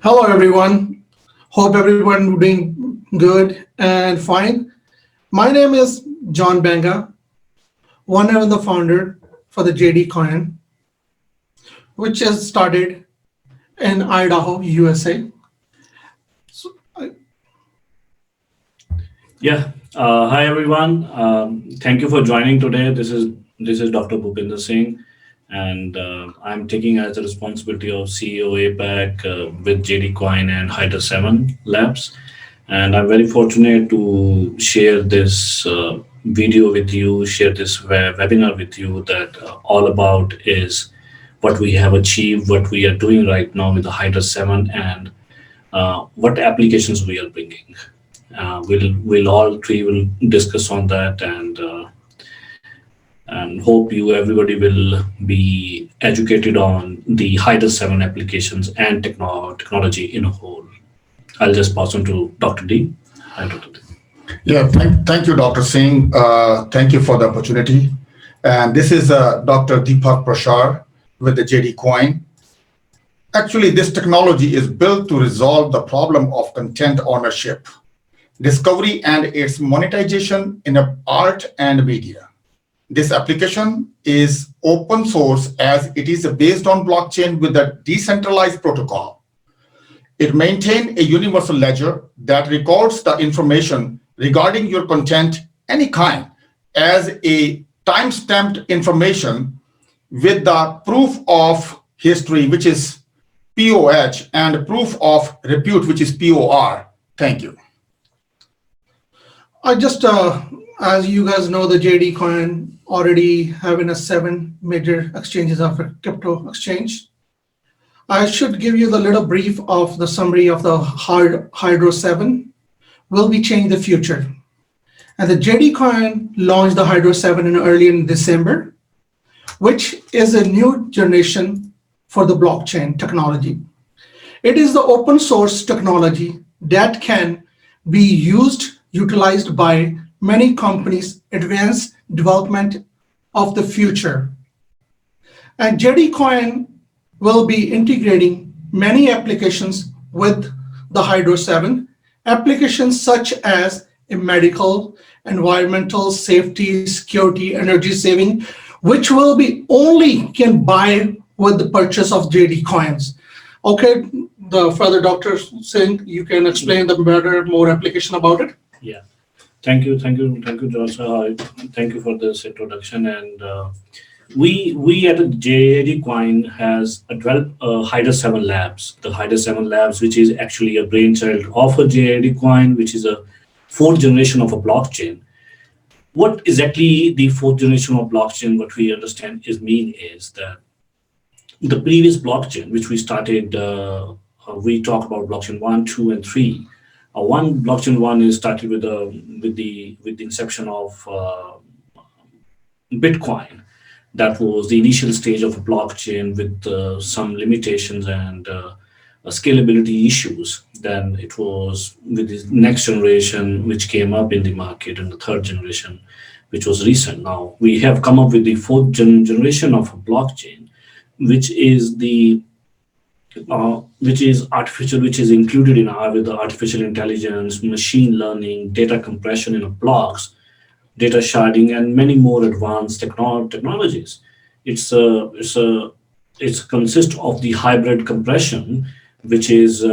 Hello, everyone. Hope everyone doing good and fine. My name is Jhon Banga, one of the founder for the JD COIN, which has started in Idaho, USA. So, Yeah. Hi everyone. Thank you for joining today. This is Dr. Bhupinder Singh, and I'm taking as the responsibility of CEO APAC with JD Coin and Hydrus7 Labs, and I'm very fortunate to share this video with you, share this webinar with you that all about is what we have achieved, what we are doing right now with the Hydrus7, and what applications we are bringing. We'll all three will discuss on that, and hope you everybody will be educated on the Hydrus 7 applications and technology in a whole. I'll just pass on to Dr. D. Hi, Dr. D. Yeah, thank you, Dr. Singh. Thank you for the opportunity. And this is Dr. Deepak Prashar with the JD Coin. Actually, this technology is built to resolve the problem of content ownership, discovery, and its monetization in art and media. This application is open source as it is based on blockchain with a decentralized protocol. It maintains a universal ledger that records the information regarding your content any kind as a time-stamped information with the proof of history, which is POH, and proof of repute, which is POR. Thank you. I just, as you guys know, the JD Coin already having a 7 major exchanges of a crypto exchange. I should give you the little brief of the summary of the Hydrus7 will be changing the future. And the JD Coin launched the Hydrus7 early in December, which is a new generation for the blockchain technology. It is the open source technology that can be utilized by many companies, advanced development of the future. And JD Coin will be integrating many applications with the Hydrus7, applications such as in medical, environmental, safety, security, energy saving, which will be only can buy with the purchase of JD Coins. Okay, the further Dr. Singh, you can explain the better, more application about it. Yeah. Thank you, Joshua. Thank you for this introduction. And we at the JD Coin has developed Hydrus7 Labs. The Hydrus7 Labs, which is actually a brainchild of a JD Coin, which is a fourth generation of a blockchain. What exactly the fourth generation of blockchain, what we understand is that the previous blockchain, which we started, we talk about blockchain 1, 2, and 3. Blockchain 1 is started with the inception of Bitcoin. That was the initial stage of a blockchain with some limitations and scalability issues. Then it was with the next generation, which came up in the market, and the third generation, which was recent. Now we have come up with the fourth generation of a blockchain, which is artificial, which is included in with the artificial intelligence, machine learning, data compression in blocks, data sharding, and many more advanced technologies. It consists of the hybrid compression, which is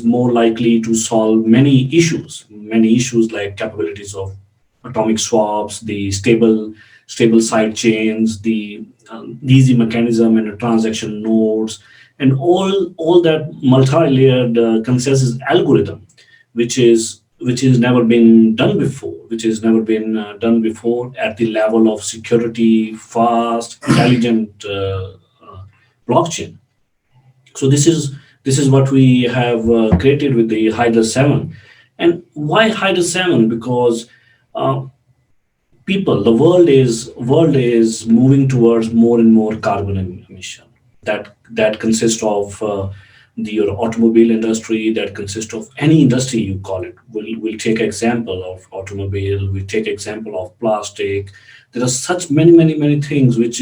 more likely to solve many issues like capabilities of atomic swaps, the stable side chains, the easy mechanism and the transaction nodes, and all that multi-layered consensus algorithm, which is never been done before, at the level of security, fast, intelligent blockchain. So this is what we have created with the Hydrus7. And why Hydrus7? Because the world is moving towards more and more carbon emission. That consists of your automobile industry, that consists of any industry you call it. We'll take example of automobile. We take example of plastic. There are such many things which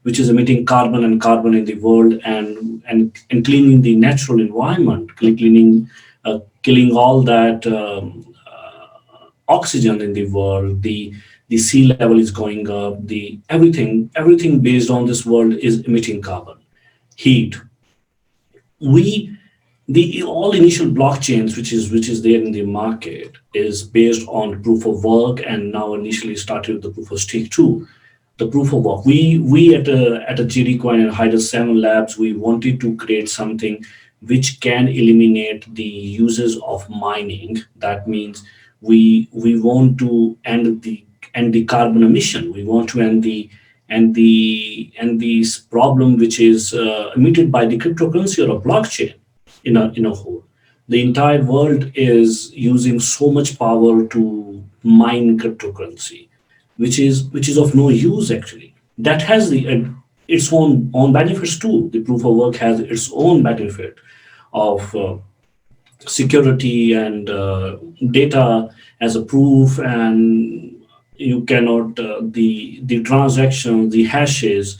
which is emitting carbon in the world, and cleaning the natural environment, killing all that oxygen in the world. The sea level is going up. The everything based on this world is emitting carbon, heat. We the all initial blockchains which is there in the market is based on proof of work, and now initially started with the proof of stake too. The proof of work, we at a JD Coin and Hydrus7 Labs, we wanted to create something which can eliminate the uses of mining. That means we want to end the carbon emission. We want to end this problem which is emitted by the cryptocurrency or a blockchain in a whole. The entire world is using so much power to mine cryptocurrency, which is of no use actually. That has its own benefits too. The proof of work has its own benefit of security and data as a proof, and you cannot the transaction, the hashes,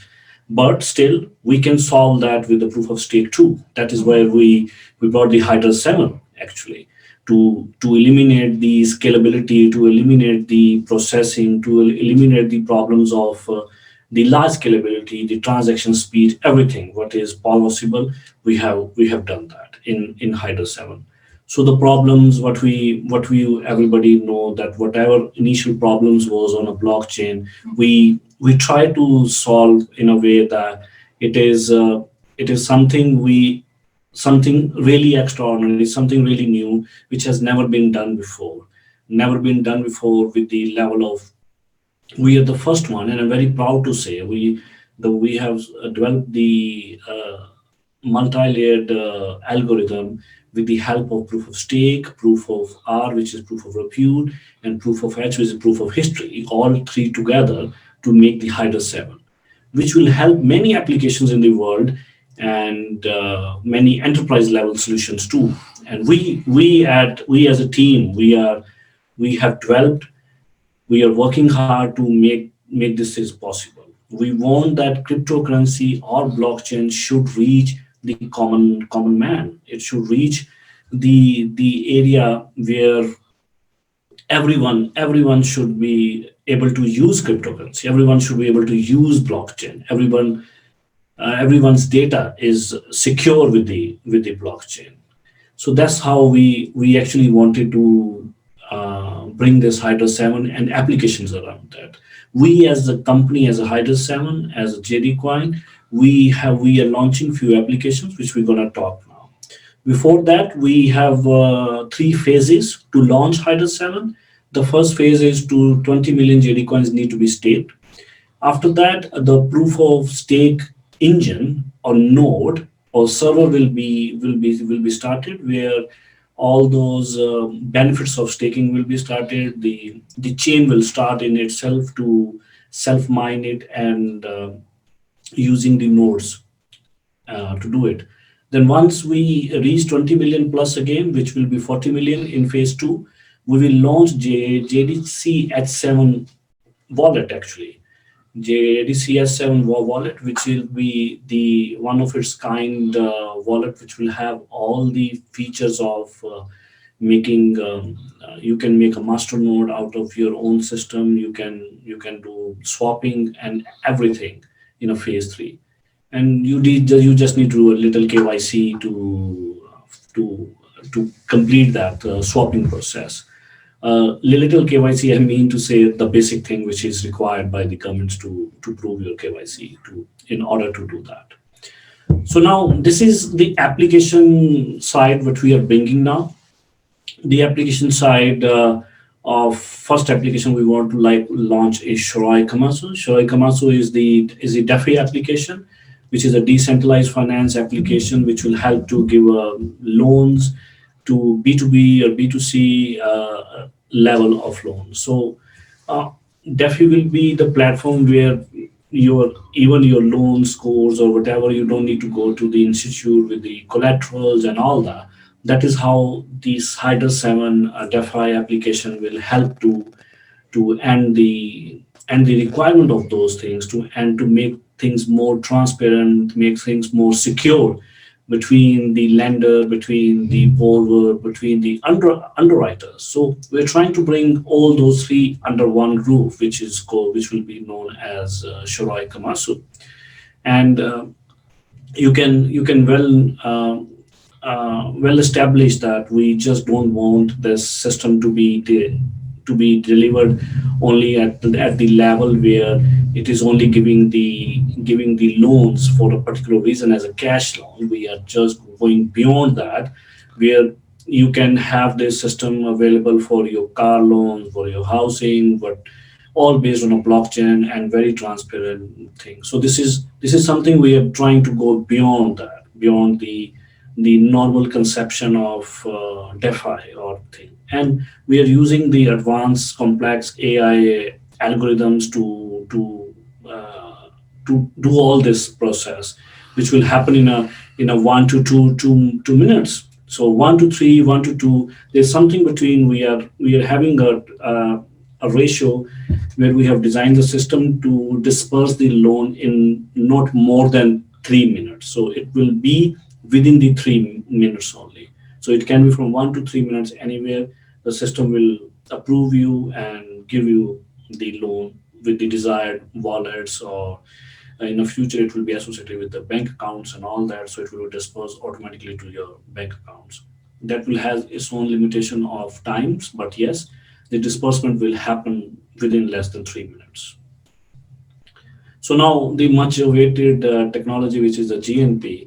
but still we can solve that with the proof of stake too. That is where we brought the Hydrus7 actually to eliminate the scalability, to eliminate the processing, to eliminate the problems of the large scalability, the transaction speed, everything what is possible. We have done that in Hydrus7. So the problems, what we everybody know, that whatever initial problems was on a blockchain, we try to solve in a way that it is something really extraordinary, something really new, which has never been done before with the level of. We are the first one, and I'm very proud to say we have developed the multi-layered algorithm with the help of proof of stake, proof of R, which is proof of repute, and proof of H, which is proof of history, all three together to make the Hydrus7, which will help many applications in the world, and many enterprise level solutions too. And we as a team, we have developed, we are working hard to make this is possible. We want that cryptocurrency or blockchain should reach the common man. It should reach the area where everyone should be able to use cryptocurrency. Everyone should be able to use blockchain. Everyone's data is secure with the blockchain. So that's how we actually wanted to bring this Hydrus7 and applications around that. We as a company, as a Hydrus7, as a JD Coin, we are launching few applications which we're gonna talk now. Before that, we have 3 phases to launch Hydrus7. The first phase is to 20 million JD coins need to be staked. After that, the proof of stake engine or node or server will be started, where all those benefits of staking will be started. The chain will start in itself to self mine it, and using the nodes to do it. Then once we reach 20 million plus again, which will be 40 million in phase 2, we will launch JDC H7 wallet actually. JDCS7 wallet, which will be the one of its kind wallet, which will have all the features of making. You can make a master node out of your own system. You can do swapping and everything in a phase 3, and you just need to do a little KYC to complete that swapping process. Little KYC, I mean to say the basic thing which is required by the governments to prove your KYC in order to do that. So now this is the application side what we are bringing now. The application side of first application we want to launch is Shoroi Kamasu. Shoroi Kamasu is the DeFi application, which is a decentralized finance application which will help to give loans to B2B or B2C level of loans. So DeFi will be the platform where your loan scores or whatever, you don't need to go to the institute with the collaterals and all that. That is how this Hydrus7 DeFi application will help to end the requirement of those things, to make things more transparent, make things more secure between the lender, between the borrower, between the underwriters. So we're trying to bring all those three under one roof, which will be known as Shorai Kamasu. And you can well establish that we just don't want this system to be delivered only at the level where it is only giving the loans for a particular reason as a cash loan. We are just going beyond that, where you can have this system available for your car loans, for your housing, but all based on a blockchain and very transparent thing. So this is something we are trying to go beyond that, beyond the normal conception of DeFi or thing. And we are using the advanced complex AI algorithms to do all this process, which will happen in a 1 to 2 minutes. So 1 to 3, 1 to 2. There's something between. We are having a ratio where we have designed the system to disperse the loan in not more than 3 minutes. So it will be within the 3 minutes only. So it can be from 1 to 3 minutes anywhere. The system will approve you and give you the loan with the desired wallets, or in the future it will be associated with the bank accounts and all that. So it will disperse automatically to your bank accounts. That will have its own limitation of times, but yes, the disbursement will happen within less than 3 minutes. So now the much awaited technology, which is the GNP,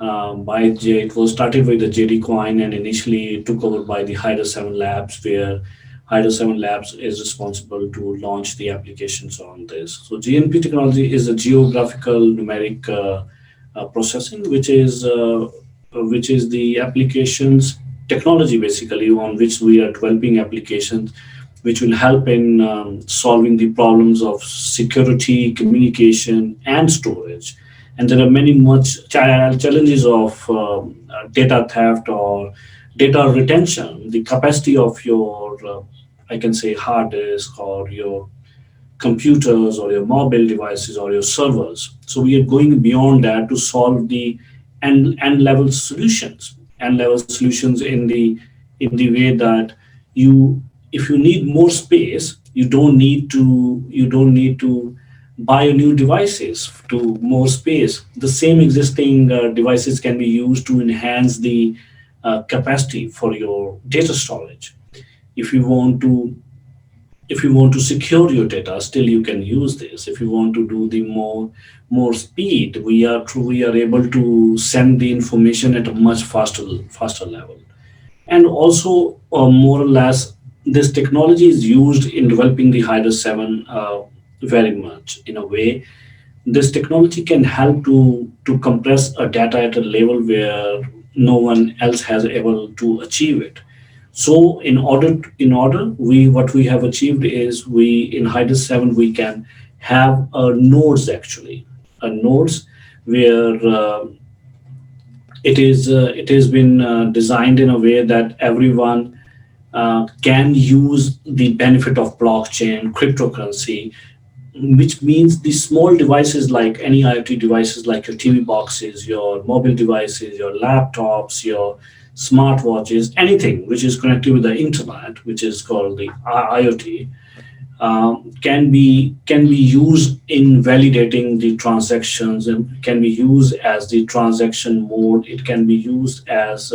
it was started with the JD Coin and initially took over by the Hydrus7 Labs, where Hydrus7 Labs is responsible to launch the applications on this. So GNP technology is a geographical numeric processing, which is the applications technology basically on which we are developing applications which will help in solving the problems of security, communication, and storage. And there are many much challenges of data theft or data retention. The capacity of your, I can say, hard disk or your computers or your mobile devices or your servers. So we are going beyond that to solve the end level solutions. End level solutions in the way that you, if you need more space, you don't need to buy new devices to more space. The same existing devices can be used to enhance the capacity for your data storage. If you want to secure your data, still you can use this. If you want to do the more speed, we are able to send the information at a much faster level. And also, more or less, this technology is used in developing the Hydrus 7 very much. In a way, this technology can help to compress a data at a level where no one else has able to achieve it. So we what we have achieved is, we in Hydrus 7 we can have nodes, actually, nodes where it has been designed in a way that everyone can use the benefit of blockchain cryptocurrency, which means the small devices like any IoT devices like your TV boxes, your mobile devices, your laptops, your smartwatches, anything which is connected with the internet, which is called the IoT, can be used in validating the transactions, and can be used as the transaction mode. It can be used as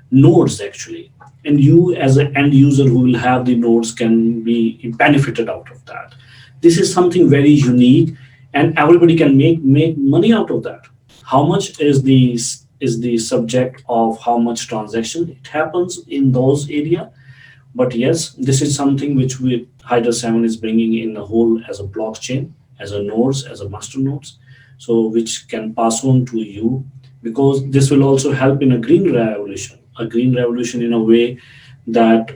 nodes, actually, and you as an end user who will have the nodes can be benefited out of that. This is something very unique, and everybody can make money out of that. How much is the subject of how much transaction it happens in those area. But yes, this is something which Hydrus 7 is bringing in the whole as a blockchain, as a nodes, as a master nodes, so which can pass on to you, because this will also help in a green revolution in a way that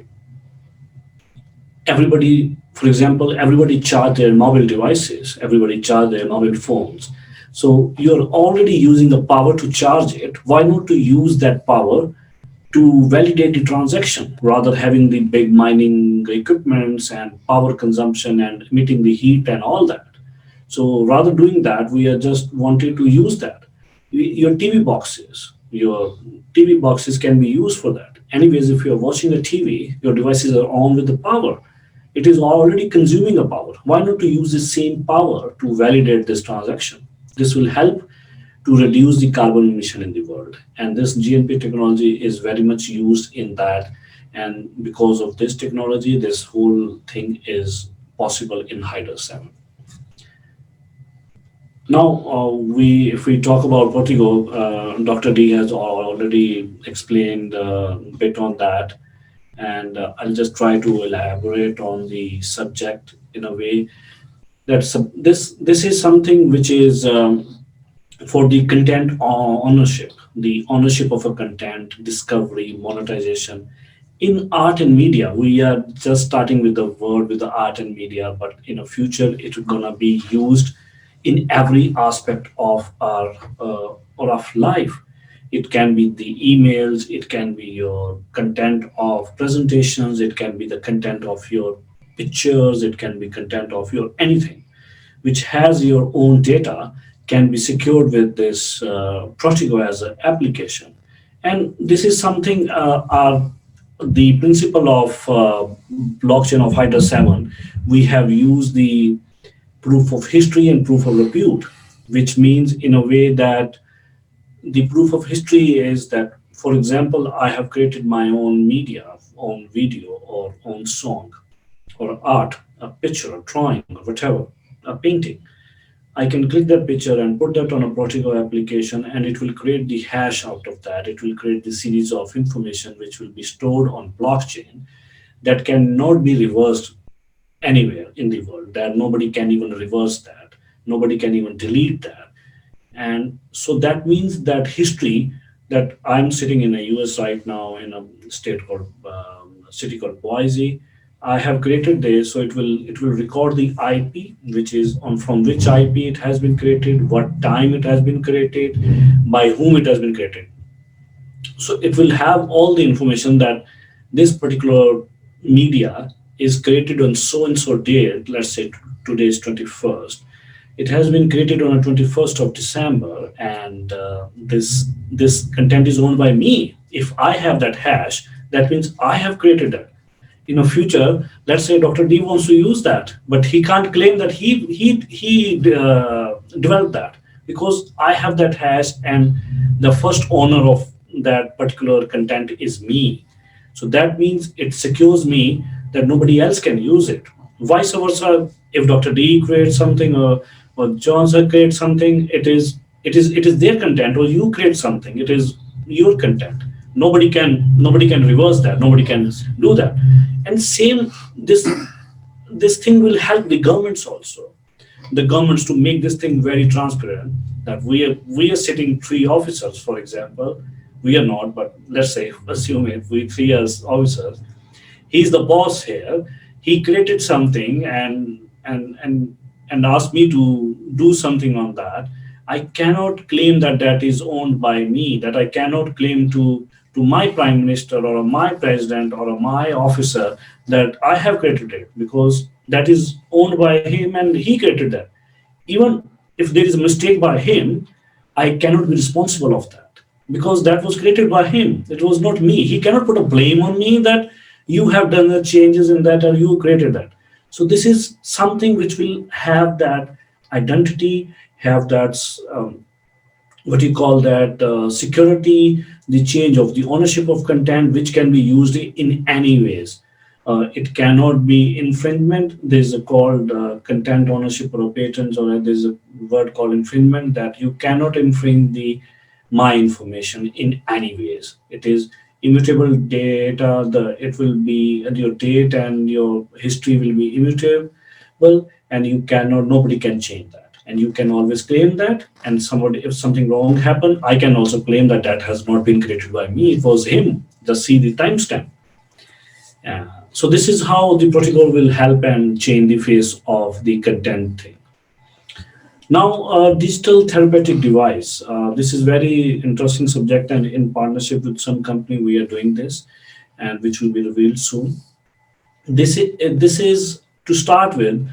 everybody, for example, everybody charge their mobile devices, everybody charge their mobile phones. So you're already using the power to charge it. Why not to use that power to validate the transaction, rather having the big mining equipments and power consumption and emitting the heat and all that? So rather doing that, we are just wanted to use that. Your TV boxes can be used for that. Anyways, if you are watching a TV, your devices are on with the power. It is already consuming a power. Why not to use the same power to validate this transaction? This will help to reduce the carbon emission in the world. And this GNP technology is very much used in that. And because of this technology, this whole thing is possible in Hydrus 7. Now, if we talk about Portico, Dr. D has already explained a bit on that, and I'll just try to elaborate on the subject in a way that this is something which is for the content ownership, the ownership of a content, discovery, monetization. In art and media, we are just starting with the word with the art and media, but in the future, it's gonna be used in every aspect of our or of life. It can be the emails, it can be your content of presentations, it can be the content of your pictures, it can be content of your anything which has your own data can be secured with this Protego as an application. And this is something the principle of blockchain of Hydra 7, we have used the proof of history and proof of repute, which means in a way that the proof of history is that, for example, I have created my own media, own video, or own song, or art, a picture, a drawing, or whatever, a painting. I can click that picture and put that on a Protego application, and it will create the hash out of that. It will create the series of information which will be stored on blockchain that cannot be reversed anywhere in the world. That nobody can even reverse that. Nobody can even delete that. And so that means that history that I'm sitting in the US right now in a state called city called Boise. I have created this, so it will record the IP, which is on from which IP it has been created, what time it has been created, by whom it has been created. So it will have all the information that this particular media is created on so and so date. Let's say today is 21st. It has been created on the 21st of December, and this content is owned by me. If I have that hash, that means I have created that. In the future, let's say Dr. D wants to use that, but he can't claim that he developed that, because I have that hash and the first owner of that particular content is me. So that means it secures me that nobody else can use it. Vice versa, if Dr. D creates something, or John sir creates something, it is their content, or you create something, it is your content. Nobody can reverse that. Nobody can do that. And same, this thing will help the governments also. The governments to make this thing very transparent. That we are sitting three officers, for example. We are not, but let's say assume it. We three as officers. He's the boss here. He created something and asked me to do something on that. I cannot claim that that is owned by me. That I cannot claim to my prime minister or my president or my officer that I have created it, because that is owned by him and he created that. Even if there is a mistake by him, I cannot be responsible of that, because that was created by him. It was not me. He cannot put a blame on me that you have done the changes in that or you created that. So this is something which will have that identity, have that what you call that security, the change of the ownership of content, which can be used in any ways. It cannot be infringement. There's a called content ownership or patents, or there's a word called infringement, that you cannot infringe the my information in any ways. It is immutable data. It will be your date and your history will be immutable, and you cannot. Nobody can change that, and you can always claim that. And somebody, if something wrong happened, I can also claim that that has not been created by me. It was him. Just see the timestamp. So this is how the protocol will help and change the face of the content thing. Now, digital therapeutic device. This is very interesting subject, and in partnership with some company, we are doing this, and which will be revealed soon. This is to start with.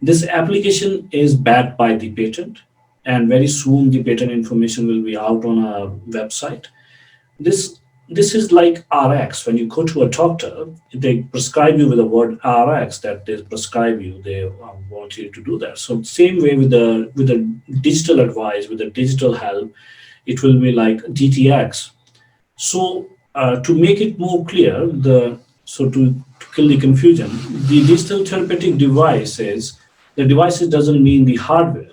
This application is backed by the patent, and very soon the patent information will be out on our website. This is like RX. When you go to a doctor, they prescribe you with the word RX, that they prescribe you. They want you to do that. So same way with the digital advice, with the digital help, it will be like DTX. So to make it more clear, to kill the confusion, the digital therapeutic devices doesn't mean the hardware.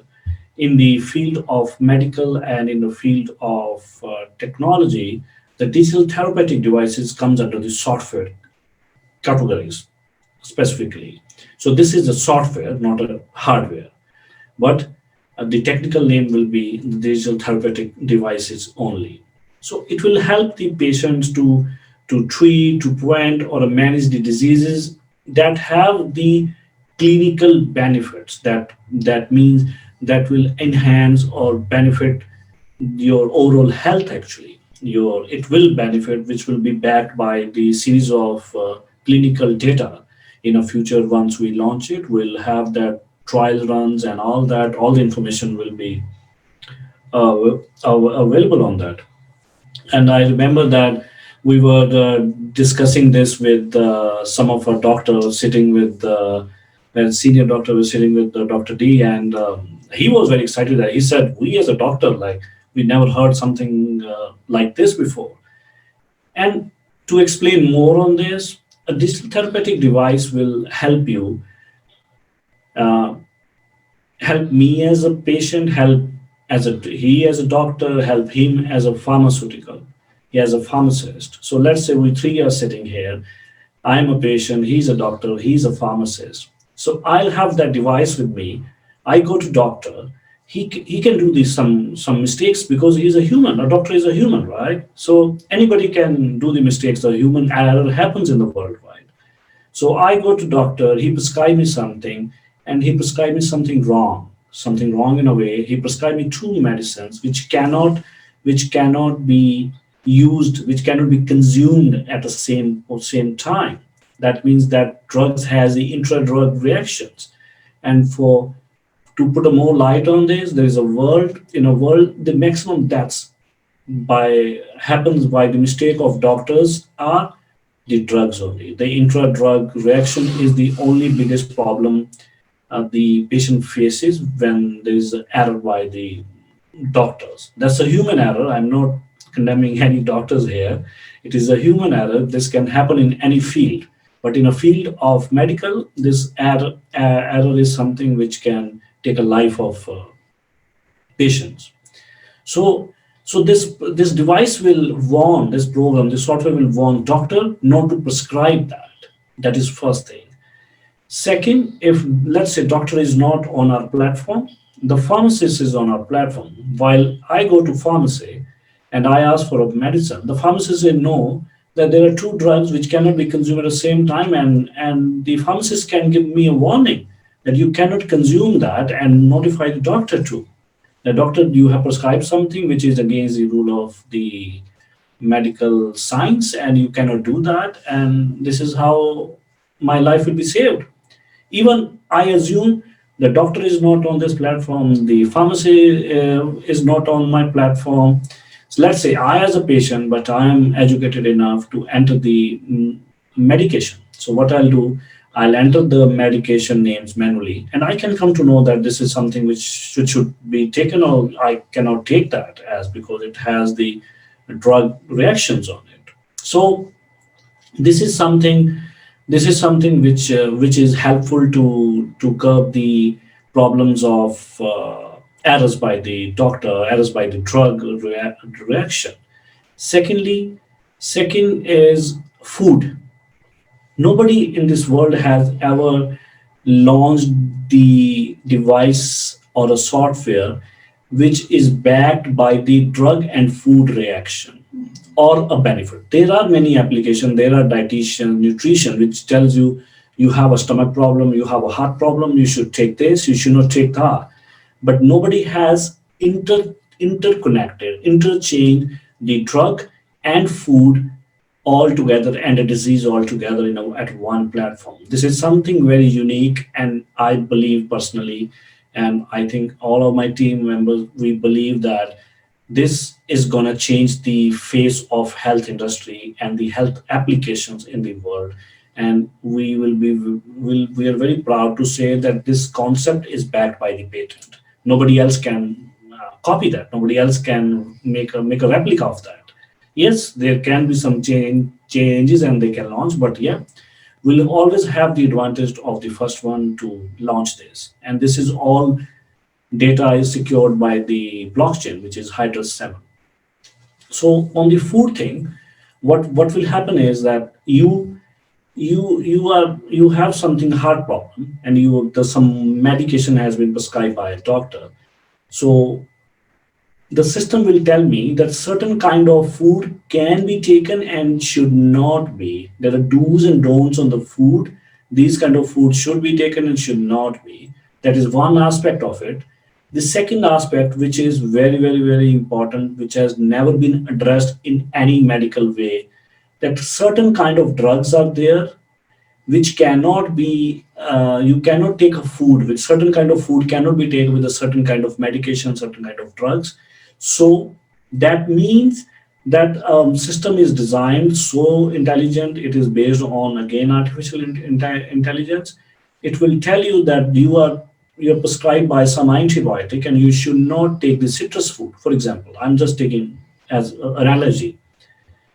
In the field of medical and in the field of technology, the digital therapeutic devices comes under the software categories specifically. So this is a software, not a hardware. But the technical name will be the digital therapeutic devices only. So it will help the patients to treat, to prevent, or manage the diseases that have the clinical benefits. That means that will enhance or benefit your overall health. Actually, your it will benefit, which will be backed by the series of clinical data. In a future, once we launch it, we'll have that trial runs and all that. All the information will be available on that. And I remember that we were discussing this with some of our doctors, sitting with when senior doctor was sitting with Dr. D, and he was very excited. That he said, "We as a doctor, like we never heard something like this before." And to explain more on this, a digital therapeutic device will help you, uh, help me as a patient, help as a he as a doctor, help him as a pharmaceutical, he as a pharmacist. So let's say we three are sitting here. I'm a patient, he's a doctor, he's a pharmacist. So I'll have that device with me. I go to doctor. He can do these some mistakes because he's a human. A doctor is a human, right? So anybody can do the mistakes. The human error happens in the world, right? So I go to doctor, he prescribe me something, and he prescribed me something wrong in a way. He prescribed me two medicines which cannot be used, which cannot be consumed at the same time. That means that drugs has the intra-drug reactions. And for to put a more light on this, there is a world in a world the maximum deaths by happens by the mistake of doctors are the drugs only. The intra-drug reaction is the only biggest problem the patient faces when there is an error by the doctors. That's a human error. I'm not condemning any doctors here. It is a human error. This can happen in any field. But in a field of medical, this error is something which can take a life of patients. So, so this device will warn this program, this software will warn doctor not to prescribe that. That is first thing. Second, if let's say doctor is not on our platform, the pharmacist is on our platform. While I go to pharmacy and I ask for a medicine, the pharmacist say no, that there are two drugs which cannot be consumed at the same time, and the pharmacist can give me a warning that you cannot consume that and notify the doctor too. The doctor, you have prescribed something which is against the rule of the medical science, and you cannot do that, and this is how my life will be saved. Even I assume the doctor is not on this platform, the pharmacy is not on my platform. So let's say I as a patient, but I am educated enough to enter the medication. So what I'll do, I'll enter the medication names manually, and I can come to know that this is something which should be taken, or I cannot take that as because it has the drug reactions on it. So this is something which is helpful to curb the problems of errors by the doctor, errors by the drug reaction. Second is food. Nobody in this world has ever launched the device or a software which is backed by the drug and food reaction or a benefit. There are many applications. There are dietitian, nutrition, which tells you you have a stomach problem, you have a heart problem, you should take this, you should not take that. But nobody has interconnected, interchanged the drug and food all together and a disease all together at one platform. This is something very unique, and I believe personally, and I think all of my team members, we believe that this is going to change the face of health industry and the health applications in the world. And we are very proud to say that this concept is backed by the patent. Nobody else can copy that. Nobody else can make a replica of that. Yes, there can be some changes and they can launch, but yeah, we'll always have the advantage of the first one to launch this. And this is all data is secured by the blockchain, which is Hydrus 7. So on the food thing, what will happen is that you have something heart problem, and some medication has been prescribed by a doctor. So the system will tell me that certain kind of food can be taken and should not be. There are do's and don'ts on the food. These kind of food should be taken and should not be. That is one aspect of it. The second aspect, which is very, very, very important, which has never been addressed in any medical way, that certain kind of drugs are there which cannot be you cannot take a food with certain kind of food cannot be taken with a certain kind of medication, certain kind of drugs. So that means that system is designed so intelligent. It is based on, again, artificial intelligence. It will tell you that you're prescribed by some antibiotic and you should not take the citrus food. For example, I'm just taking as an allergy.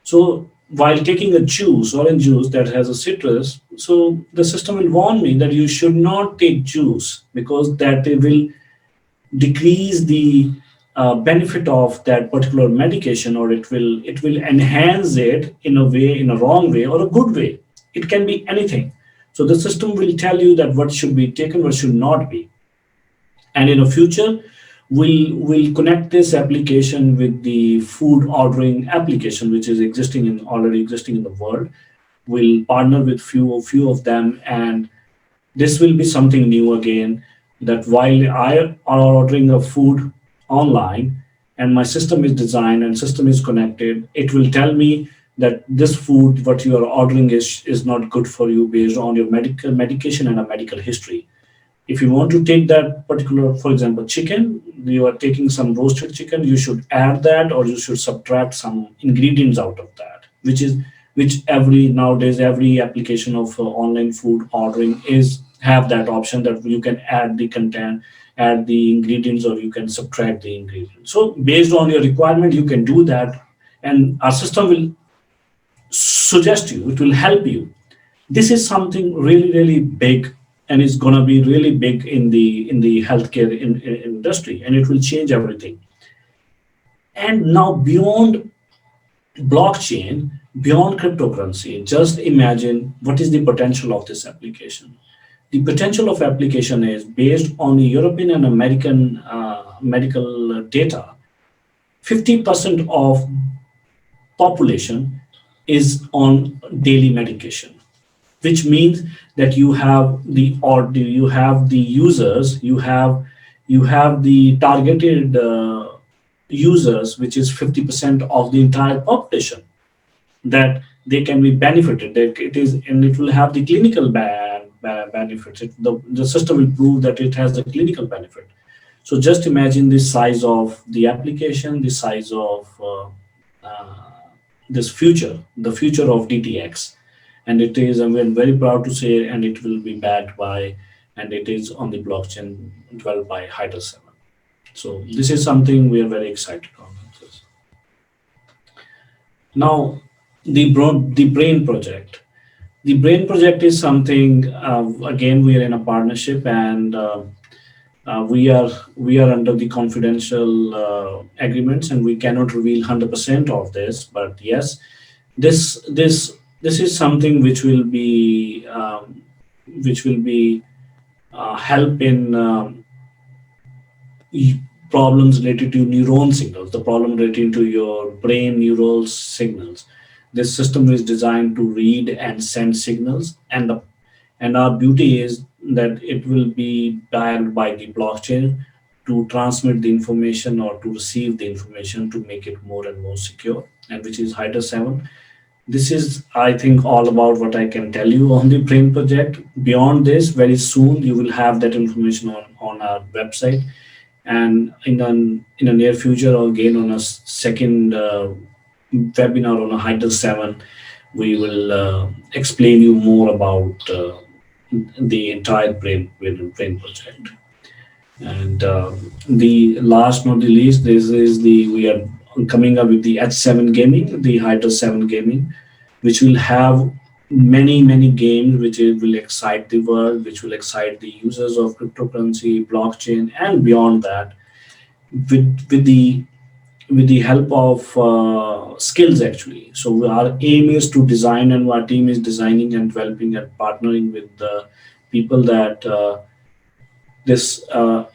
So while taking a juice, orange juice that has a citrus, so the system will warn me that you should not take juice because that it will decrease the benefit of that particular medication, or it will enhance it in a way, in a wrong way or a good way. It can be anything. So the system will tell you that what should be taken, what should not be. And in the future, we'll connect this application with the food ordering application, which is already existing in the world. We'll partner with few of them, and this will be something new again. That while I are ordering a food online, and my system is designed and system is connected, it will tell me that this food what you are ordering is not good for you based on your medication and a medical history. If you want to take that particular, for example, chicken, you are taking some roasted chicken, you should add that or you should subtract some ingredients out of that, which every nowadays every application of online food ordering is have that option that you can add the content, add the ingredients, or you can subtract the ingredients. So based on your requirement, you can do that, and our system will suggest you, it will help you. This is something really, really big, and it's going to be really big in the healthcare industry, and it will change everything. And now beyond blockchain, beyond cryptocurrency, just imagine what is the potential of this application. The potential of application is based on European and American medical data. 50% of population is on daily medication, which means that you have the users, you have the targeted users, which is 50% of the entire population, that they can be benefited. That it is, and it will have the clinical benefits. The system will prove that it has a clinical benefit. So just imagine the size of the application, the size of the future of DTX. And it is, I'm very proud to say, and it will be backed by, and it is on the blockchain developed by Hydrus 7. So this is something we are very excited about. Now, the brain project. The brain project is something, again, we are in a partnership, and we are under the confidential agreements, and we cannot reveal 100% of this. But yes, this is something which will be help in problems related to neuron signals, the problem relating to your brain neural signals. This system is designed to read and send signals, and our beauty is that it will be backed by the blockchain to transmit the information or to receive the information to make it more and more secure, and which is Hydra 7. this is, I think, all about what I can tell you on the Brain project. Beyond this, very soon you will have that information on our website, and in the near future, or again on a second webinar on a Hydrus7, we will explain you more about the entire brain project. And the last not the least, this is the we are coming up with the H7 gaming, the Hydrus7 gaming, which will have many games which will excite the world, which will excite the users of cryptocurrency, blockchain, and beyond that, with the help of skills actually. So our aim is to design, and our team is designing and developing and partnering with the people that this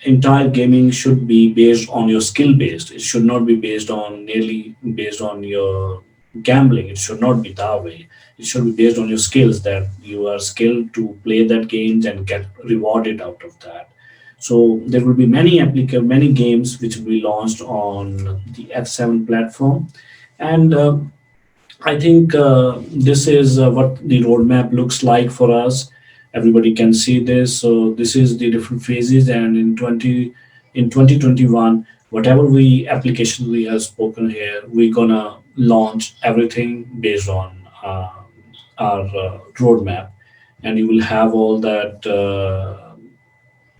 entire gaming should be based on your skill based. It should not be based on nearly based on your gambling. It should not be that way. It should be based on your skills, that you are skilled to play that games and get rewarded out of that. So there will be many games which will be launched on the F7 platform, and I think this is what the roadmap looks like for us. Everybody can see this. So this is the different phases, and in 2021, whatever we application we have spoken here, we're gonna launch everything based on our roadmap, and you will have all that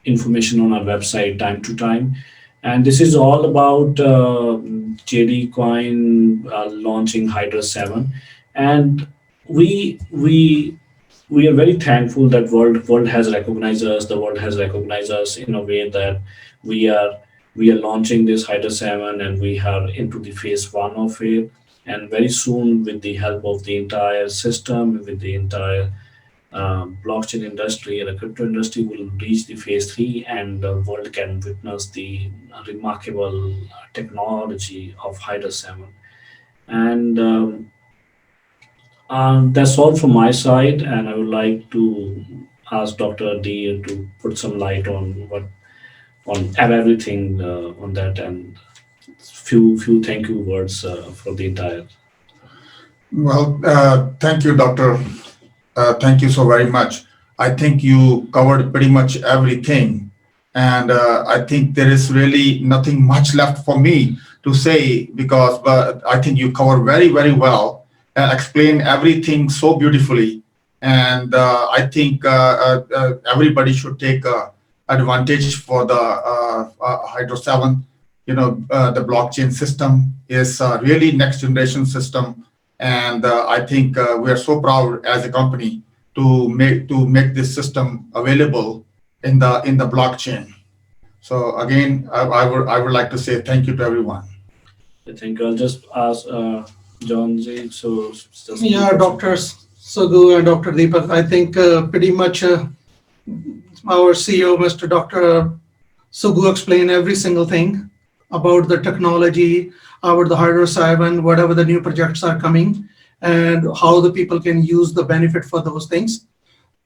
information on our website time to time. And this is all about JD Coin launching Hydrus7, and we we are very thankful that world has recognized us. The world has recognized us in a way that we are we are launching this Hydrus7, and we are into the phase one of it. And very soon, with the help of the entire system, with the entire blockchain industry and the crypto industry, will reach the phase three, and the world can witness the remarkable technology of Hydrus7. And that's all from my side, and I would like to ask Dr. D to put some light on what on everything on that, and few thank you words for the entire. Well, thank you, Doctor. Thank you so very much. I think you covered pretty much everything. And I think there is really nothing much left for me to say, because but I think you covered very well and explained everything so beautifully. And I think everybody should take advantage for the Hydro 7. The blockchain system is really next generation system. And I think we are so proud as a company to make this system available in the blockchain. So again, I would like to say thank you to everyone. I think I'll just ask John Z. So just Yeah, Doctors Sugu and Dr. Deepak, I think pretty much our CEO, Mr. Dr. Sugu, explained every single thing about the technology, about the Hydrus7, whatever the new projects are coming, and how the people can use the benefit for those things.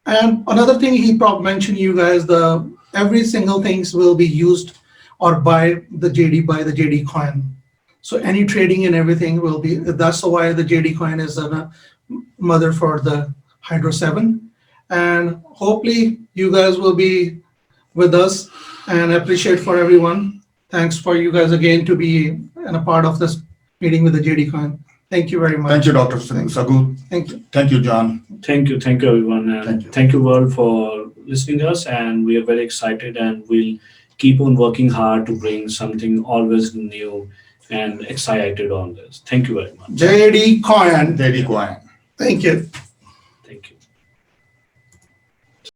And another thing he mentioned, you guys, the every single things will be used or by the JD coin. So any trading and everything will be. That's why the JD coin is a mother for the Hydrus7. And hopefully you guys will be with us, and appreciate for everyone. Thanks for you guys again to be in a part of this meeting with the JD coin. Thank you very much. Thank you, Dr. Sagu. Thank you. Thank you, John. Thank you everyone, and thank you world for listening to us. And we are very excited, and we'll keep on working hard to bring something always new and excited on this. Thank you very much. JD coin. JD Coin. Thank you. Thank you.